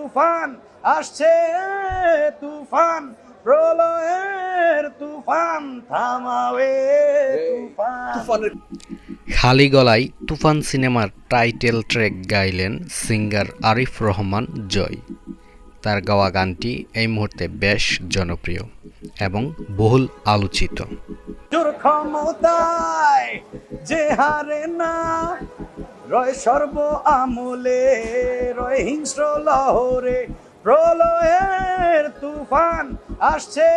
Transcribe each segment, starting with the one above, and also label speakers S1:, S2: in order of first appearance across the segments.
S1: তুফান আসছে তুফান প্রলয়ের তুফান থামাবে তুফান।
S2: খালি গলায় তুফান সিনেমার টাইটেল ট্র্যাক গাইলেন সিঙ্গার আরিফ রহমান জয়। তার গাওয়া গানটি এই মুহূর্তে বেশ জনপ্রিয় এবং বহুল আলোচিত।
S1: জোর ক্ষমতায় যে হারে না, রয় সর্ব আমলে, রয় হিংস্র লহরে, প্রলয়ের তুফান আসছে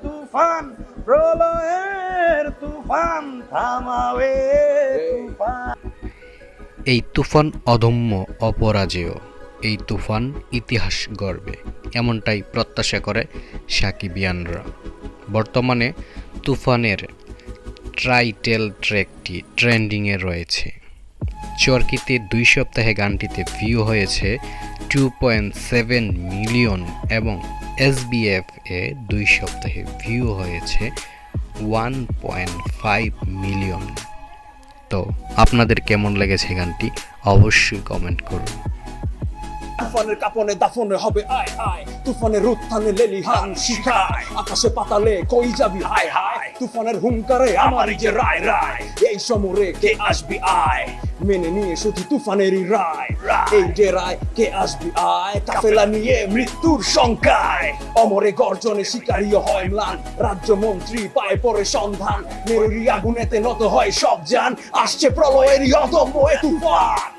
S1: তুফান প্রলয়ের তুফান থামাবে তুফান।
S2: এই তুফান অদম্য অপরাজেয়, এই তুফান ইতিহাস গড়বে, এমনটাই প্রত্যাশা করে সাকিবিয়ানরা। বর্তমানে তুফানের টাইটেল ট্র্যাকটি ট্রেন্ডিংয়ে রয়েছে। চরকিতে 2 সপ্তাহে গানটিতে ভিউ হয়েছে 2.7 মিলিয়ন এবং SBF এ 2 সপ্তাহে ভিউ হয়েছে 1.5 মিলিয়ন। তো আপনাদের কেমন লেগেছে গানটি অবশ্যই কমেন্ট করুন।
S3: তুফানের কাপনে দাফনে হবে আয় আয়, তুফানের উত্থানে লেলিহান শিখায়, আকাশে পাতালে কই যাবি হায় হায়, তুফানের হুঙ্কারে আমারই যে রায় রায়, এই সমরে কে আসবি আয়, মেনে নিয়ে শুধু তুফানেরই রায়, এই যে রায় কে আসবি আয়, কাফেলা নিয়ে মৃত্যুর শঙ্কায়, অমরে গর্জনে শিকারীয় হয় ম্লান, রাজ্য মন্ত্রী পায় পরে সন্ধান, মেরুরি আগুনেতে নত হয় সব জান, আসছে প্রলয়েরই অদম্য এ তুফান।